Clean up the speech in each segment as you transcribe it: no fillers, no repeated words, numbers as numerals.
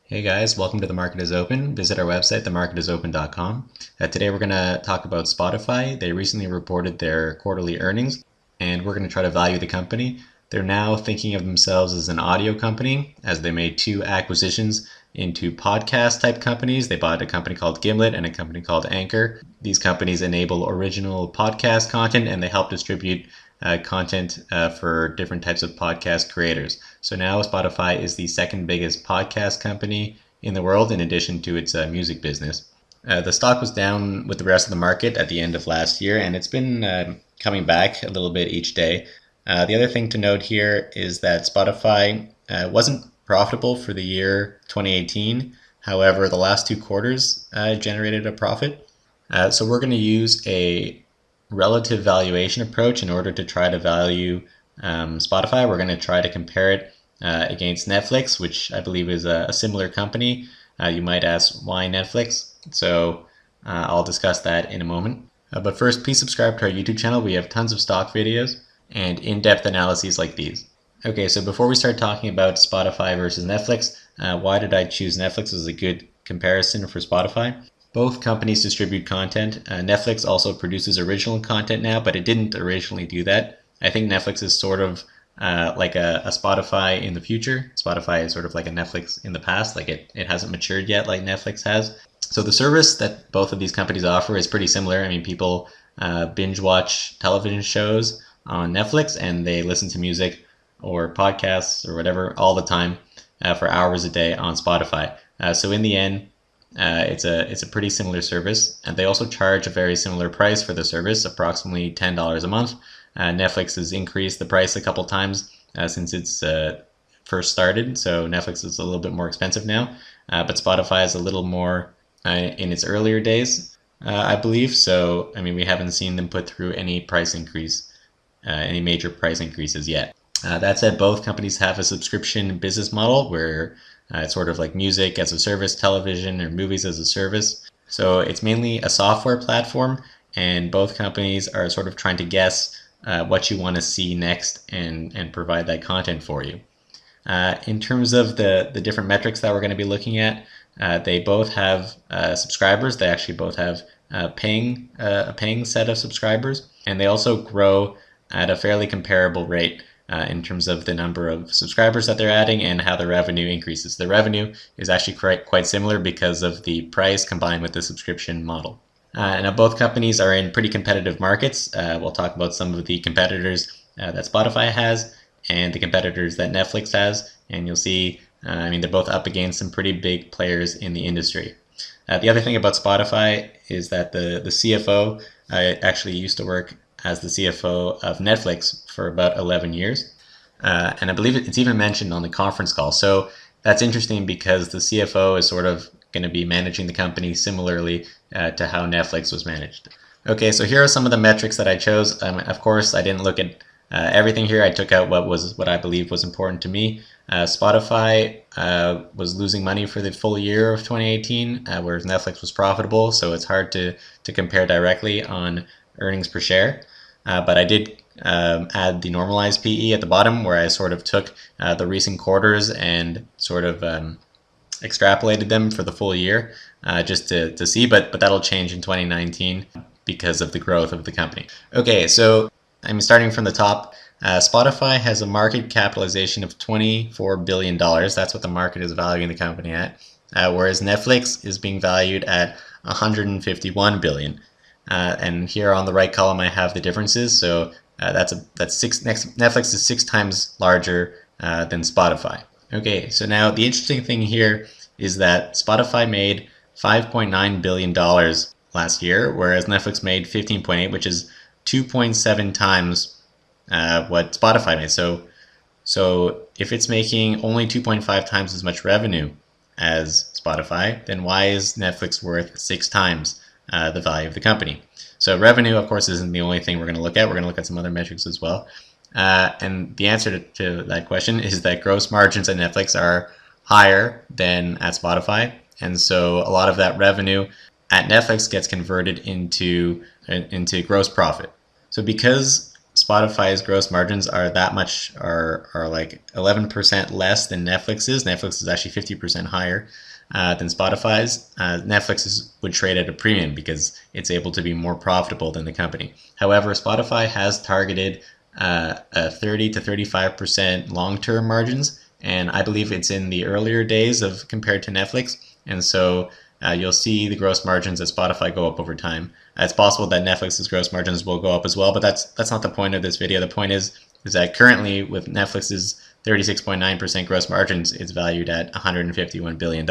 Hey guys, welcome to The Market is Open. Visit our website, themarketisopen.com. Today we're going to talk about Spotify. They recently reported their quarterly earnings, and we're going to try to value the company. They're now thinking of themselves as an audio company, as they made two acquisitions into podcast type companies. They bought a company called Gimlet and a company called Anchor. These companies enable original podcast content, and they help distribute content for different types of podcast creators. So now Spotify is the second biggest podcast company in the world, in addition to its music business. The stock was down with the rest of the market at the end of last year, and it's been coming back a little bit each day. The other thing to note here is that Spotify wasn't profitable for the year 2018. However, the last two quarters generated a profit. So we're going to use a relative valuation approach in order to try to value Spotify. We're going to try to compare it against Netflix, which I believe is a similar company. You might ask, why Netflix? So I'll discuss that in a moment. But first, please subscribe to our YouTube channel. We have tons of stock videos and in-depth analyses like these. Okay, so before we start talking about Spotify versus Netflix, why did I choose Netflix as a good comparison for Spotify? Both companies distribute content. Netflix also produces original content now, but it didn't originally do that. I think Netflix is sort of like a Spotify in the future. Spotify is sort of like a Netflix in the past. Like it hasn't matured yet like Netflix has. So the service that both of these companies offer is pretty similar. I mean, people binge watch television shows on Netflix, and they listen to music or podcasts or whatever all the time for hours a day on Spotify. So in the end, it's a pretty similar service, and they also charge a very similar price for the service, approximately $10 a month. Netflix has increased the price a couple times since it's first started, so Netflix is a little bit more expensive now, but Spotify is a little more in its earlier days, I believe. So I mean, we haven't seen them put through any price increase, any major price increases yet. That said, both companies have a subscription business model where it's sort of like music as a service, television, or movies as a service. So it's mainly a software platform, and both companies are sort of trying to guess what you want to see next and provide that content for you. In terms of the different metrics that we're going to be looking at, they both have subscribers. They actually both have a paying set of subscribers, and they also grow at a fairly comparable rate in terms of the number of subscribers that they're adding and how the revenue increases. The revenue is actually quite similar because of the price combined with the subscription model. Now both companies are in pretty competitive markets. We'll talk about some of the competitors that Spotify has and the competitors that Netflix has, and you'll see, I mean, they're both up against some pretty big players in the industry. The other thing about Spotify is that the CFO actually used to work as the CFO of Netflix for about 11 years. And I believe it's even mentioned on the conference call. So that's interesting because the CFO is sort of going to be managing the company similarly to how Netflix was managed. Okay, so here are some of the metrics that I chose. Of course, I didn't look at everything here. I took out what I believe was important to me. Spotify was losing money for the full year of 2018, whereas Netflix was profitable. So it's hard to compare directly on earnings per share. But I did add the normalized PE at the bottom, where I sort of took the recent quarters and sort of extrapolated them for the full year just to see, but that'll change in 2019 because of the growth of the company. Okay, so I'm starting from the top. Spotify has a market capitalization of $24 billion. That's what the market is valuing the company at, whereas Netflix is being valued at $151 billion. And here on the right column, I have the differences. So Netflix is 6 times larger than Spotify. Okay, so now the interesting thing here is that Spotify made $5.9 billion last year, whereas Netflix made 15.8, which is 2.7 times what Spotify made. So if it's making only 2.5 times as much revenue as Spotify, then why is Netflix worth 6 times the value of the company? So revenue, of course, isn't the only thing we're going to look at. We're going to look at some other metrics as well. And the answer to that question is that gross margins at Netflix are higher than at Spotify. And so a lot of that revenue at Netflix gets converted into gross profit. So because Spotify's gross margins are that much, are like 11% less than Netflix's. Netflix is actually 50% higher than Spotify's. Netflix would trade at a premium because it's able to be more profitable than the company. However, Spotify has targeted a 30 to 35% long-term margins, and I believe it's in the earlier days of compared to Netflix, and so you'll see the gross margins at Spotify go up over time. It's possible that Netflix's gross margins will go up as well, but that's not the point of this video. The point is that currently with Netflix's 36.9% gross margins, it's valued at $151 billion.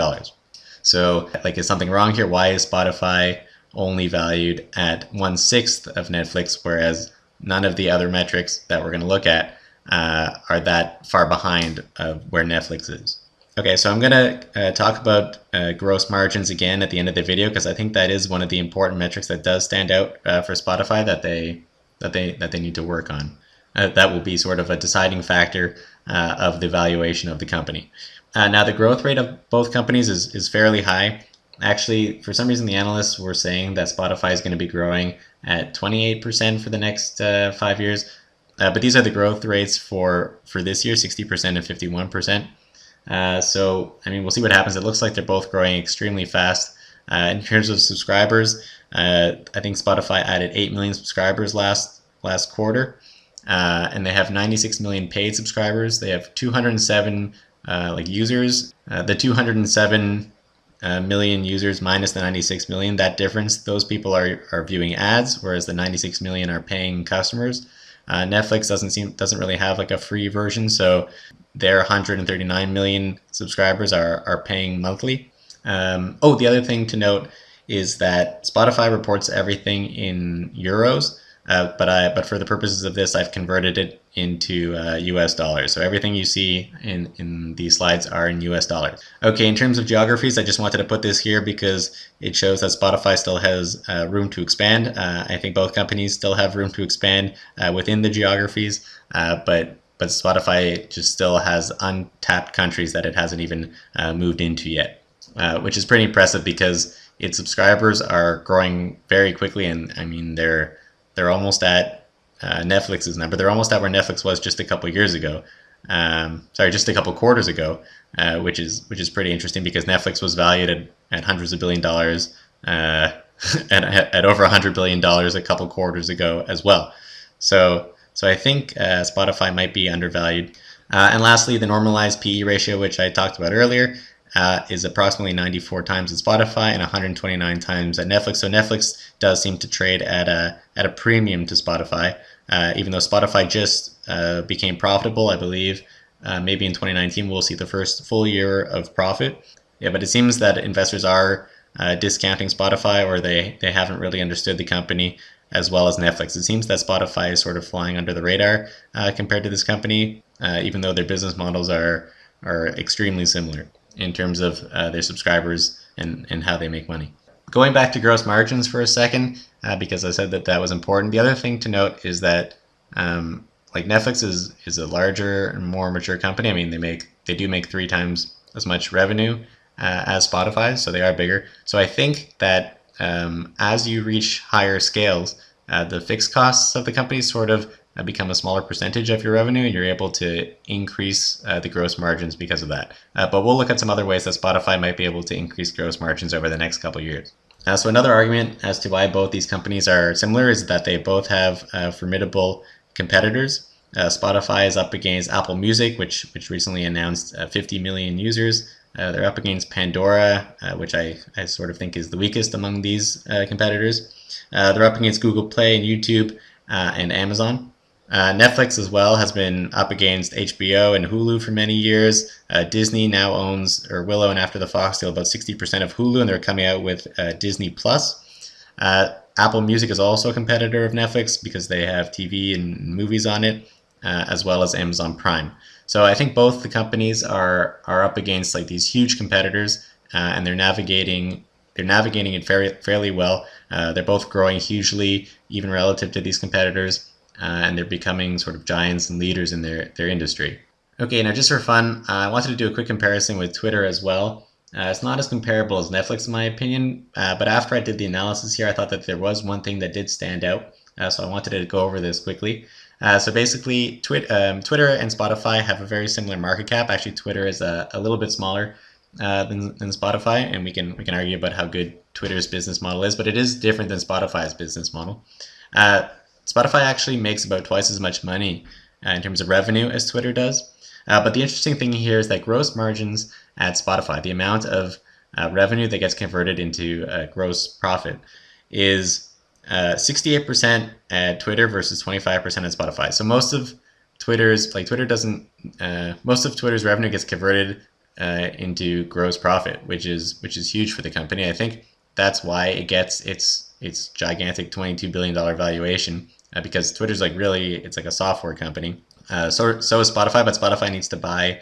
So, like, is something wrong here? Why is Spotify only valued at 1/6 of Netflix, whereas none of the other metrics that we're going to look at are that far behind of where Netflix is? Okay, so I'm going to talk about gross margins again at the end of the video, because I think that is one of the important metrics that does stand out for Spotify that they need to work on. That will be sort of a deciding factor of the valuation of the company. Now, the growth rate of both companies is fairly high. Actually, for some reason, the analysts were saying that Spotify is going to be growing at 28% for the next 5 years. But these are the growth rates for this year, 60% and 51%. So, I mean, we'll see what happens. It looks like they're both growing extremely fast. In terms of subscribers, I think Spotify added 8 million subscribers last quarter. And they have 96 million paid subscribers. They have 207 users. The 207 million users minus the 96 million, that difference, those people are viewing ads, whereas the 96 million are paying customers. Netflix doesn't really have like a free version, so their 139 million subscribers are paying monthly. The other thing to note is that Spotify reports everything in euros, but for the purposes of this, I've converted it into US dollars. So everything you see in these slides are in US dollars. Okay, in terms of geographies, I just wanted to put this here because it shows that Spotify still has room to expand. I think both companies still have room to expand within the geographies, but Spotify just still has untapped countries that it hasn't even moved into yet, which is pretty impressive because its subscribers are growing very quickly, and I mean they're almost at Netflix's number. They're almost at where Netflix was just a couple years ago. Just a couple quarters ago, which is pretty interesting because Netflix was valued at hundreds of $billions, at over $100 billion a couple quarters ago as well. So I think Spotify might be undervalued. And lastly, the normalized PE ratio, which I talked about earlier, is approximately 94 times at Spotify and 129 times at Netflix. So Netflix does seem to trade at a premium to Spotify, even though Spotify just became profitable, I believe. Maybe in 2019 we'll see the first full year of profit. Yeah, but it seems that investors are discounting Spotify, or they haven't really understood the company as well as Netflix. It seems that Spotify is sort of flying under the radar compared to this company, even though their business models are extremely similar in terms of their subscribers and how they make money. Going back to gross margins for a second, because I said that was important. The other thing to note is that Netflix is a larger and more mature company. I mean, they do make 3 times as much revenue as Spotify, so they are bigger. So I think that as you reach higher scales, the fixed costs of the company sort of become a smaller percentage of your revenue, and you're able to increase the gross margins because of that. But we'll look at some other ways that Spotify might be able to increase gross margins over the next couple of years. So another argument as to why both these companies are similar is that they both have formidable competitors. Spotify is up against Apple Music, which recently announced 50 million users. They're up against Pandora, which I sort of think is the weakest among these competitors. They're up against Google Play and YouTube and Amazon. Netflix as well has been up against HBO and Hulu for many years. Disney now owns, or will own after the Fox deal, about 60% of Hulu, and they're coming out with Disney Plus. Apple Music is also a competitor of Netflix because they have TV and movies on it, as well as Amazon Prime. So I think both the companies are up against these huge competitors, and they're navigating it fairly well. They're both growing hugely, even relative to these competitors. And they're becoming sort of giants and leaders in their industry. Okay, now just for fun, I wanted to do a quick comparison with Twitter as well. It's not as comparable as Netflix in my opinion, but after I did the analysis here, I thought that there was one thing that did stand out, so I wanted to go over this quickly. So basically, Twitter and Spotify have a very similar market cap. Actually, Twitter is a little bit smaller than Spotify, and we can argue about how good Twitter's business model is, but it is different than Spotify's business model. Uh, Spotify actually makes about twice as much money in terms of revenue as Twitter does. But the interesting thing here is that gross margins at Spotify, the amount of revenue that gets converted into gross profit, is 68% at Twitter versus 25% at Spotify. So most of most of Twitter's revenue gets converted into gross profit, which is huge for the company. I think that's why it gets its gigantic $22 billion valuation, because Twitter's it's like a software company. So is Spotify, but Spotify needs to buy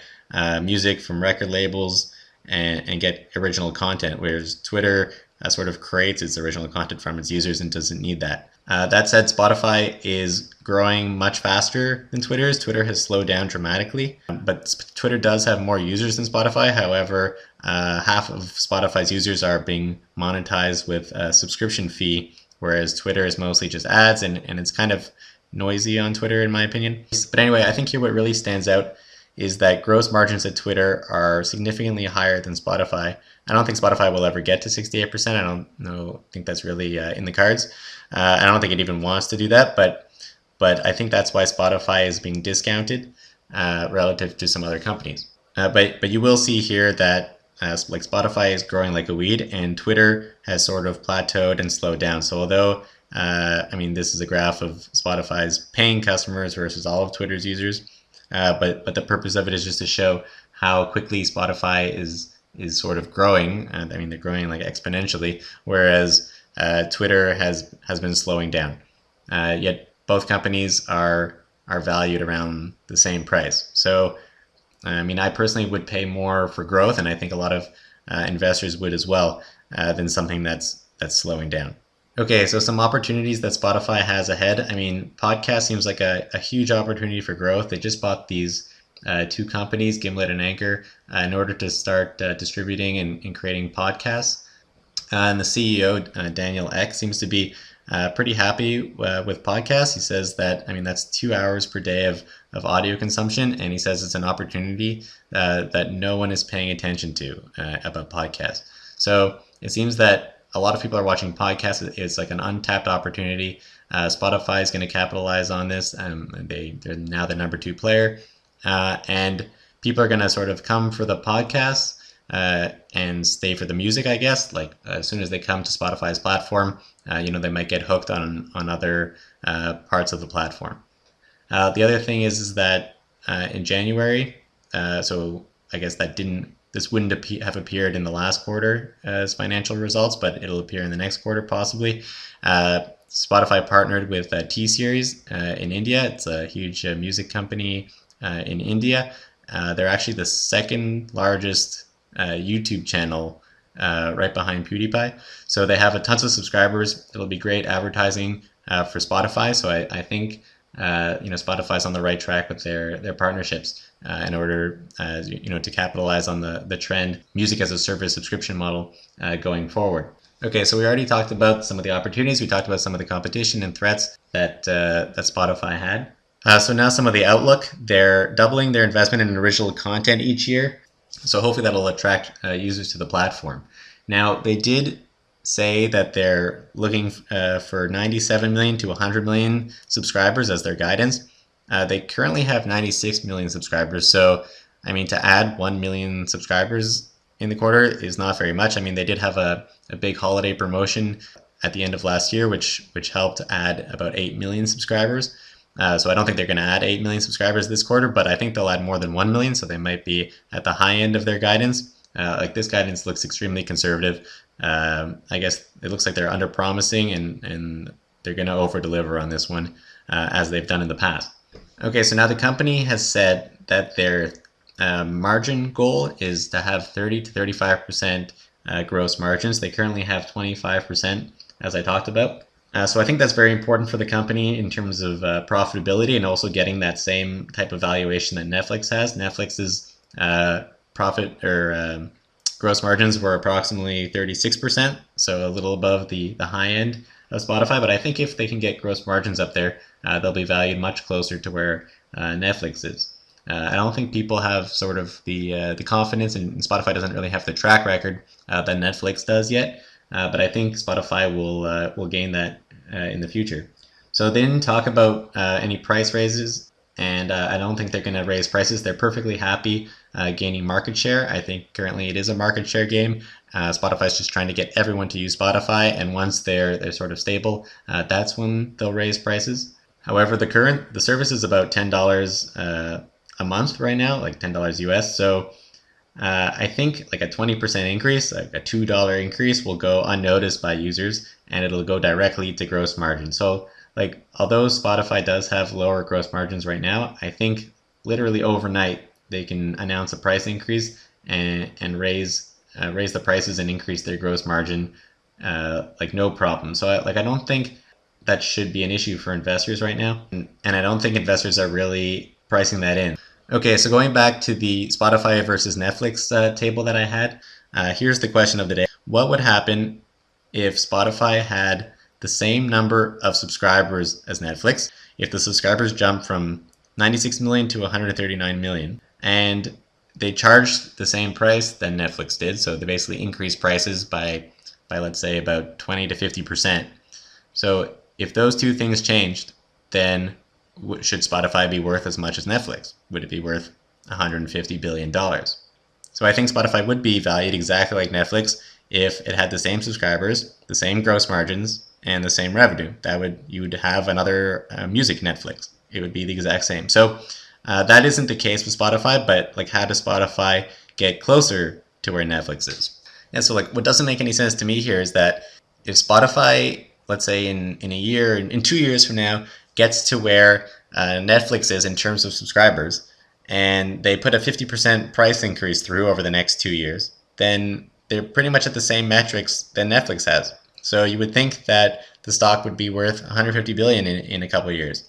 music from record labels and get original content, whereas Twitter sort of creates its original content from its users and doesn't need that. That said, Spotify is growing much faster than Twitter is. Twitter has slowed down dramatically, but Twitter does have more users than Spotify. However, half of Spotify's users are being monetized with a subscription fee, whereas Twitter is mostly just ads, and it's kind of noisy on Twitter, in my opinion. But anyway, I think here what really stands out is that gross margins at Twitter are significantly higher than Spotify. I don't think Spotify will ever get to 68%. I don't think that's really in the cards. I don't think it even wants to do that, but I think that's why Spotify is being discounted relative to some other companies. But you will see here that Spotify is growing like a weed, and Twitter has sort of plateaued and slowed down. So although this is a graph of Spotify's paying customers versus all of Twitter's users. But the purpose of it is just to show how quickly Spotify is sort of growing. They're growing like exponentially, whereas Twitter has been slowing down. Yet both companies are valued around the same price. So I personally would pay more for growth, and I think a lot of investors would as well, than something that's slowing down. Okay, so some opportunities that Spotify has ahead. Podcast seems like a huge opportunity for growth. They just bought these two companies, Gimlet and Anchor, in order to start distributing and creating podcasts. And the CEO, Daniel Ek, seems to be pretty happy with podcasts. He says that, that's 2 hours per day of audio consumption, and he says it's an opportunity that no one is paying attention to about podcasts. So it seems that a lot of people are watching podcasts. It's like an untapped opportunity. Spotify is going to capitalize on this. They're now the number 2 player. And people are going to sort of come for the podcasts and stay for the music, I guess. Like as soon as they come to Spotify's platform, they might get hooked on other parts of the platform. The other thing is that in January, so I guess this wouldn't have appeared in the last quarter as financial results, but it'll appear in the next quarter possibly. Spotify partnered with T-Series in India. It's a huge music company in India. They're actually the second largest YouTube channel right behind PewDiePie. So they have tons of subscribers. It'll be great advertising for Spotify. So I think Spotify's on the right track with their partnerships in order to capitalize on the trend music as a service subscription model going forward. Okay, so we already talked about some of the opportunities. We talked about some of the competition and threats that Spotify had. So now some of the outlook. They're doubling their investment in original content each year. So hopefully that'll attract users to the platform. Now, they did say that they're looking for 97 million to 100 million subscribers as their guidance. They currently have 96 million subscribers. So, to add 1 million subscribers in the quarter is not very much. They did have a big holiday promotion at the end of last year, which helped add about 8 million subscribers. So I don't think they're going to add 8 million subscribers this quarter, but I think they'll add more than 1 million. So they might be at the high end of their guidance. This guidance looks extremely conservative. I guess it looks like they're under promising and they're going to over deliver on this one as they've done in the past. Okay, so now the company has said that their margin goal is to have 30 to 35% gross margins. They currently have 25%, as I talked about. So I think that's very important for the company in terms of profitability and also getting that same type of valuation that Netflix has. Netflix's profit or gross margins were approximately 36%, so a little above the high end Spotify, but I think if they can get gross margins up there, they'll be valued much closer to where Netflix is. I don't think people have sort of the confidence, and Spotify doesn't really have the track record that Netflix does yet. But I think Spotify will gain that in the future. So they didn't talk about any price raises, and I don't think they're going to raise prices. They're perfectly happy gaining market share. I think currently it is a market share game. Spotify's just trying to get everyone to use Spotify, and once they're sort of stable, that's when they'll raise prices. However, the service is about $10 a month right now, like $10 US. So I think like a 20% increase, like a $2 increase, will go unnoticed by users, and it'll go directly to gross margin. So like, although Spotify does have lower gross margins right now, I think literally overnight they can announce a price increase and raise the prices and increase their gross margin like no problem. So I don't think that should be an issue for investors right now, and I don't think investors are really pricing that in. Okay, so going back to the Spotify versus Netflix table that I had, here's the question of the day. What would happen if Spotify had the same number of subscribers as Netflix, if the subscribers jumped from 96 million to 139 million, and they charged the same price that Netflix did? So they basically increased prices by let's say about 20 to 50%. So if those two things changed, then should Spotify be worth as much as Netflix? Would it be worth $150 billion? So I think Spotify would be valued exactly like Netflix if it had the same subscribers, the same gross margins, and the same revenue. You would have another music Netflix. It would be the exact same. So that isn't the case with Spotify, but like, how does Spotify get closer to where Netflix is? Yeah, so like, what doesn't make any sense to me here is that if Spotify, let's say in a year, in 2 years from now, gets to where Netflix is in terms of subscribers, and they put a 50% price increase through over the next 2 years, then they're pretty much at the same metrics that Netflix has. So you would think that the stock would be worth 150 billion in a couple of years.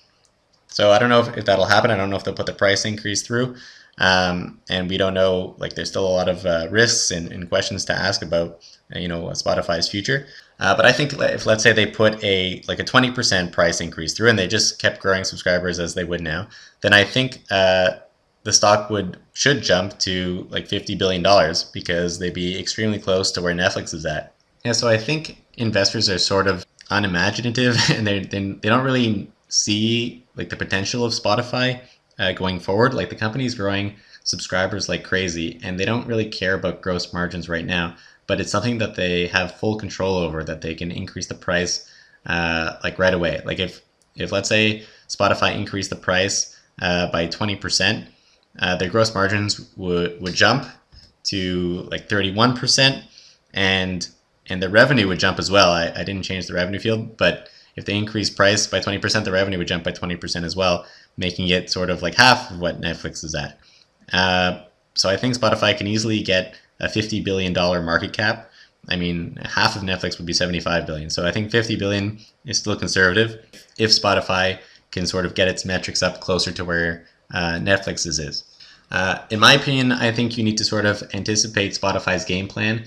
So I don't know if that'll happen. I don't know if they'll put the price increase through. And we don't know, like, there's still a lot of risks and questions to ask about, Spotify's future. But I think if, let's say, they put a 20% price increase through, and they just kept growing subscribers as they would now, then I think the stock should jump to like $50 billion, because they'd be extremely close to where Netflix is at. Yeah, so I think investors are sort of unimaginative, and they don't really see like the potential of Spotify going forward. Like, the company's growing subscribers like crazy, and they don't really care about gross margins right now, but it's something that they have full control over, that they can increase the price like right away. Like, if let's say Spotify increased the price by 20%, their gross margins would jump to like 31%, and the revenue would jump as well. I didn't change the revenue field, but if they increase price by 20%, the revenue would jump by 20% as well, making it sort of like half of what Netflix is at. So I think Spotify can easily get a $50 billion market cap. I mean, half of Netflix would be 75 billion. So I think 50 billion is still conservative if Spotify can sort of get its metrics up closer to where Netflix's is. In my opinion, I think you need to sort of anticipate Spotify's game plan,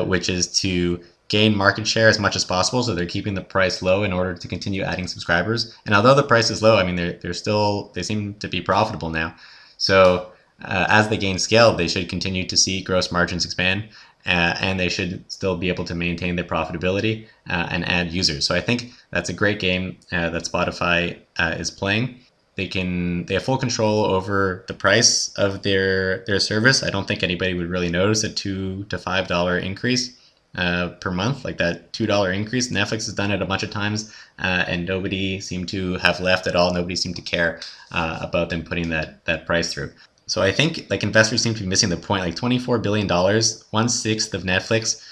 which is to gain market share as much as possible. So they're keeping the price low in order to continue adding subscribers. And although the price is low, I mean, they seem to be profitable now. So as they gain scale, they should continue to see gross margins expand, and they should still be able to maintain their profitability and add users. So I think that's a great game that Spotify is playing. They have full control over the price of their service. I don't think anybody would really notice a $2 to $5 increase per month, like that $2 increase. Netflix has done it a bunch of times, and nobody seemed to have left at all. Nobody seemed to care about them putting that price through. So I think like investors seem to be missing the point. Like $24 billion, 1/6 of Netflix.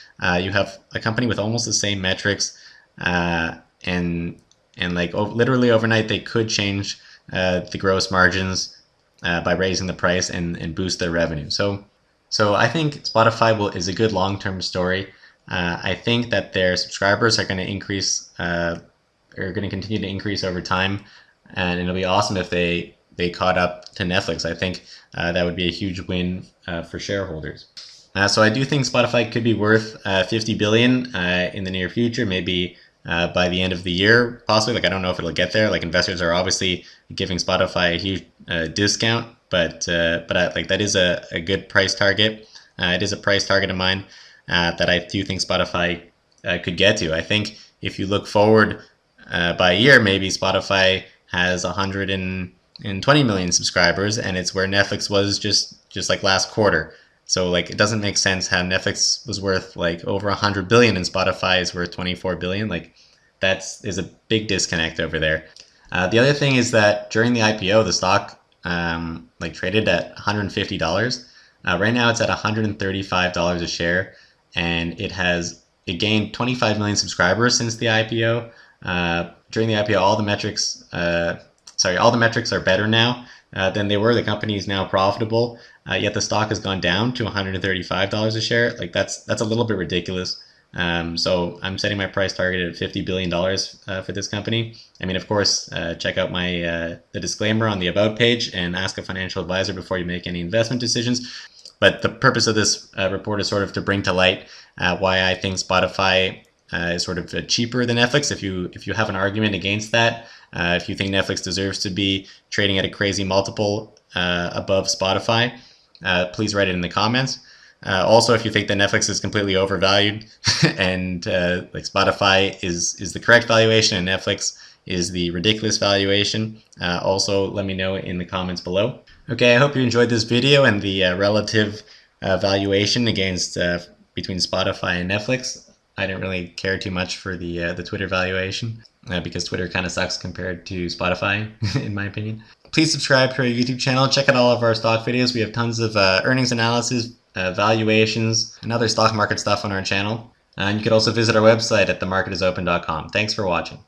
You have a company with almost the same metrics, and like literally overnight they could change the gross margins by raising the price and boost their revenue. So I think Spotify is a good long-term story. I think that their subscribers are going to increase, are going to continue to increase over time, and it'll be awesome if they caught up to Netflix. I think that would be a huge win for shareholders. So I do think Spotify could be worth 50 billion in the near future, maybe by the end of the year, possibly. Like, I don't know if it'll get there. Like, investors are obviously giving Spotify a huge discount, but like, that is a good price target. It is a price target of mine that I do think Spotify could get to. I think if you look forward by a year, maybe Spotify has 120 million subscribers, and it's where Netflix was just like last quarter. So like, it doesn't make sense how Netflix was worth like over 100 billion and Spotify is worth 24 billion. Like, there's a big disconnect over there. The other thing is that during the IPO, the stock like traded at $150. Right now it's at $135 a share, and it gained 25 million subscribers since the IPO. During the IPO, all the metrics are better now than they were. The company is now profitable, yet the stock has gone down to $135 a share. Like, that's a little bit ridiculous. So I'm setting my price target at $50 billion for this company. I mean, of course, check out the disclaimer on the About page and ask a financial advisor before you make any investment decisions. But the purpose of this report is sort of to bring to light why I think Spotify is sort of cheaper than Netflix. If you have an argument against that, if you think Netflix deserves to be trading at a crazy multiple above Spotify, please write it in the comments. Also, if you think that Netflix is completely overvalued and like Spotify is the correct valuation and Netflix is the ridiculous valuation, also let me know in the comments below. Okay, I hope you enjoyed this video and the relative valuation against between Spotify and Netflix. I didn't really care too much for the Twitter valuation because Twitter kind of sucks compared to Spotify, in my opinion. Please subscribe to our YouTube channel. Check out all of our stock videos. We have tons of earnings analysis, valuations, and other stock market stuff on our channel. And you could also visit our website at themarketisopen.com. Thanks for watching.